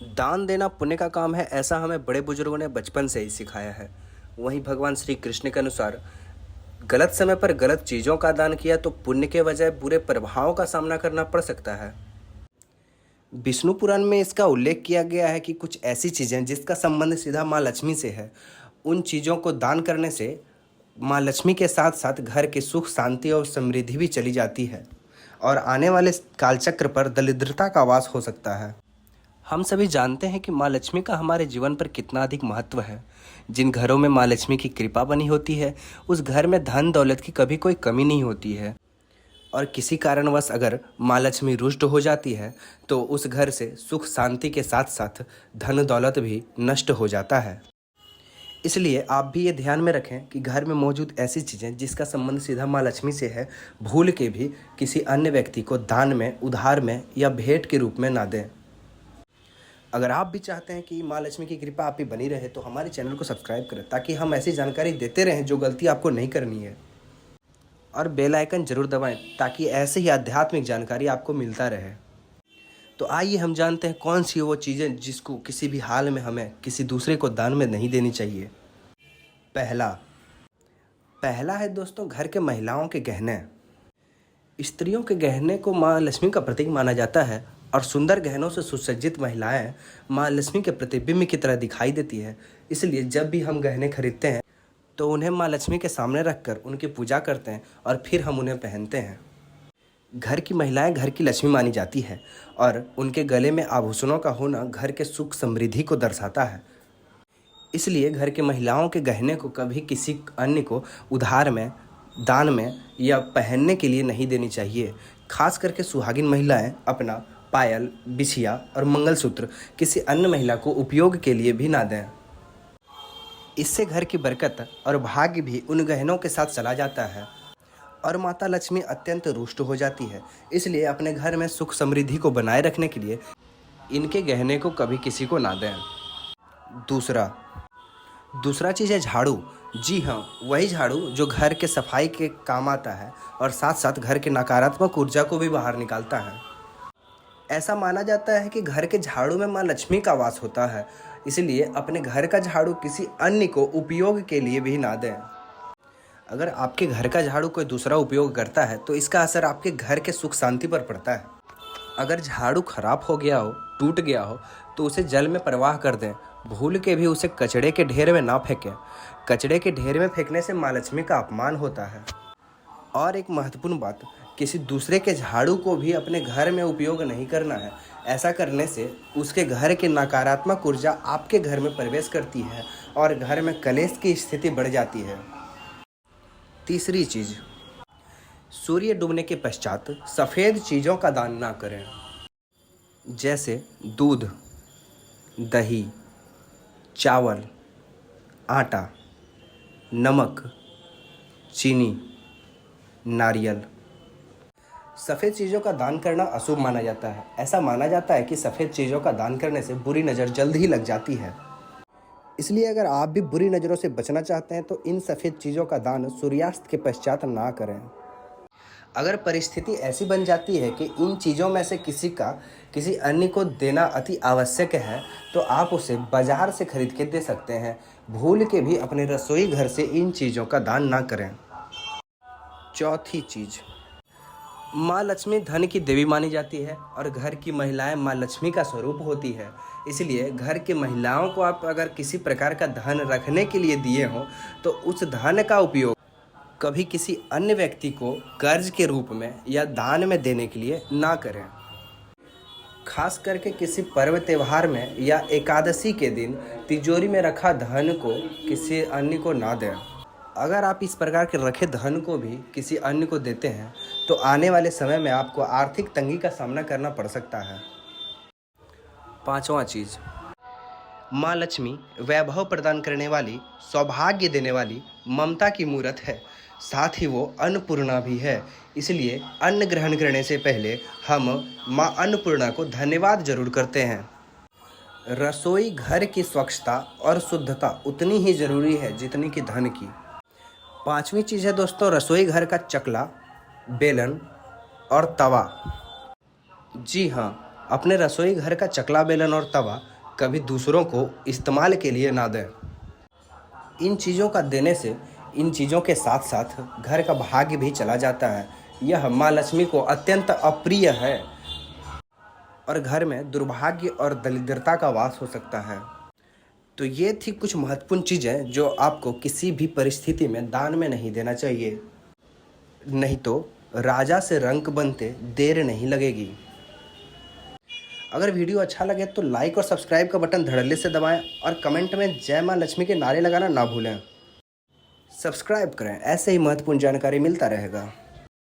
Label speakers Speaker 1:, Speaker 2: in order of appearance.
Speaker 1: दान देना पुण्य का काम है, ऐसा हमें बड़े बुजुर्गों ने बचपन से ही सिखाया है। वहीं भगवान श्री कृष्ण के अनुसार गलत समय पर गलत चीज़ों का दान किया तो पुण्य के बजाय बुरे प्रभावों का सामना करना पड़ सकता है। विष्णु पुराण में इसका उल्लेख किया गया है कि कुछ ऐसी चीज़ें जिसका संबंध सीधा माँ लक्ष्मी से है, उन चीज़ों को दान करने से माँ लक्ष्मी के साथ साथ घर की सुख शांति और समृद्धि भी चली जाती है और आने वाले कालचक्र पर दरिद्रता का वास हो सकता है। हम सभी जानते हैं कि माँ लक्ष्मी का हमारे जीवन पर कितना अधिक महत्व है। जिन घरों में माँ लक्ष्मी की कृपा बनी होती है, उस घर में धन दौलत की कभी कोई कमी नहीं होती है। और किसी कारणवश अगर माँ लक्ष्मी रुष्ट हो जाती है तो उस घर से सुख शांति के साथ साथ धन दौलत भी नष्ट हो जाता है। इसलिए आप भी ये ध्यान में रखें कि घर में मौजूद ऐसी चीज़ें जिसका संबंध सीधा माँ लक्ष्मी से है, भूल के भी किसी अन्य व्यक्ति को दान में, उधार में या भेंट के रूप में ना दें। अगर आप भी चाहते हैं कि माँ लक्ष्मी की कृपा आप पे बनी रहे तो हमारे चैनल को सब्सक्राइब करें ताकि हम ऐसी जानकारी देते रहें जो गलती आपको नहीं करनी है, और बेल आइकन जरूर दबाएं ताकि ऐसे ही आध्यात्मिक जानकारी आपको मिलता रहे। तो आइए हम जानते हैं कौन सी वो चीज़ें जिसको किसी भी हाल में हमें किसी दूसरे को दान में नहीं देनी चाहिए। पहला है दोस्तों, घर के महिलाओं के गहने। स्त्रियों के गहने को माँ लक्ष्मी का प्रतीक माना जाता है और सुंदर गहनों से सुसज्जित महिलाएं माँ लक्ष्मी के प्रतिबिंब की तरह दिखाई देती है। इसलिए जब भी हम गहने खरीदते हैं तो उन्हें माँ लक्ष्मी के सामने रखकर उनकी पूजा करते हैं और फिर हम उन्हें पहनते हैं। घर की महिलाएं घर की लक्ष्मी मानी जाती है और उनके गले में आभूषणों का होना घर के सुख समृद्धि को दर्शाता है। इसलिए घर के महिलाओं के गहने को कभी किसी अन्य को उधार में, दान में या पहनने के लिए नहीं देनी चाहिए। खास करके सुहागिन महिलाएं अपना पायल, बिछिया और मंगलसूत्र किसी अन्य महिला को उपयोग के लिए भी ना दें। इससे घर की बरकत और भाग्य भी उन गहनों के साथ चला जाता है और माता लक्ष्मी अत्यंत रुष्ट हो जाती है। इसलिए अपने घर में सुख समृद्धि को बनाए रखने के लिए इनके गहने को कभी किसी को ना दें। दूसरा चीज़ है झाड़ू। जी हाँ, वही झाड़ू जो घर के सफाई के काम आता है और साथ साथ घर के नकारात्मक ऊर्जा को भी बाहर निकालता है। ऐसा माना जाता है कि घर के झाड़ू में माँ लक्ष्मी का वास होता है, इसलिए अपने घर का झाड़ू किसी अन्य को उपयोग के लिए भी ना दें। अगर आपके घर का झाड़ू कोई दूसरा उपयोग करता है तो इसका असर आपके घर के सुख शांति पर पड़ता है। अगर झाड़ू खराब हो गया हो, टूट गया हो तो उसे जल में प्रवाह कर दें। भूल के भी उसे कचड़े के ढेर में ना फेंकें। कचड़े के ढेर में फेंकने से माँ लक्ष्मी का अपमान होता है। और एक महत्वपूर्ण बात, किसी दूसरे के झाड़ू को भी अपने घर में उपयोग नहीं करना है। ऐसा करने से उसके घर की नकारात्मक ऊर्जा आपके घर में प्रवेश करती है और घर में कलेश की स्थिति बढ़ जाती है। तीसरी चीज़, सूर्य डूबने के पश्चात सफ़ेद चीज़ों का दान ना करें, जैसे दूध, दही, चावल, आटा, नमक, चीनी, नारियल। सफ़ेद चीज़ों का दान करना अशुभ माना जाता है। ऐसा माना जाता है कि सफ़ेद चीज़ों का दान करने से बुरी नज़र जल्द ही लग जाती है। इसलिए अगर आप भी बुरी नज़रों से बचना चाहते हैं तो इन सफ़ेद चीज़ों का दान सूर्यास्त के पश्चात ना करें। अगर परिस्थिति ऐसी बन जाती है कि इन चीज़ों में से किसी अन्य को देना अति आवश्यक है तो आप उसे बाज़ार से खरीद के दे सकते हैं। भूल के भी अपने रसोई घर से इन चीज़ों का दान ना करें। चौथी चीज़, माँ लक्ष्मी धन की देवी मानी जाती है और घर की महिलाएं माँ लक्ष्मी का स्वरूप होती है। इसलिए घर की महिलाओं को आप अगर किसी प्रकार का धन रखने के लिए दिए हों तो उस धन का उपयोग कभी किसी अन्य व्यक्ति को कर्ज के रूप में या दान में देने के लिए ना करें। खास करके किसी पर्व त्यौहार में या एकादशी के दिन तिजोरी में रखा धन को किसी अन्य को ना दें। अगर आप इस प्रकार के रखे धन को भी किसी अन्य को देते हैं तो आने वाले समय में आपको आर्थिक तंगी का सामना करना पड़ सकता है। पांचवा चीज़, माँ लक्ष्मी वैभव प्रदान करने वाली, सौभाग्य देने वाली, ममता की मूरत है। साथ ही वो अन्नपूर्णा भी है। इसलिए अन्न ग्रहण करने से पहले हम माँ अन्नपूर्णा को धन्यवाद जरूर करते हैं। रसोई घर की स्वच्छता और शुद्धता उतनी ही ज़रूरी है जितनी कि धन की। पांचवी चीज़ है दोस्तों, रसोई घर का चकला, बेलन और तवा। जी हाँ, अपने रसोई घर का चकला बेलन और तवा कभी दूसरों को इस्तेमाल के लिए ना दें। इन चीज़ों का देने से इन चीज़ों के साथ साथ घर का भाग्य भी चला जाता है। यह माँ लक्ष्मी को अत्यंत अप्रिय है और घर में दुर्भाग्य और दरिद्रता का वास हो सकता है। तो ये थी कुछ महत्वपूर्ण चीज़ें जो आपको किसी भी परिस्थिति में दान में नहीं देना चाहिए, नहीं तो राजा से रंक बनते देर नहीं लगेगी। अगर वीडियो अच्छा लगे तो लाइक और सब्सक्राइब का बटन धड़ल्ले से दबाएं और कमेंट में जय माँ लक्ष्मी के नारे लगाना ना भूलें। सब्सक्राइब करें, ऐसे ही महत्वपूर्ण जानकारी मिलता रहेगा।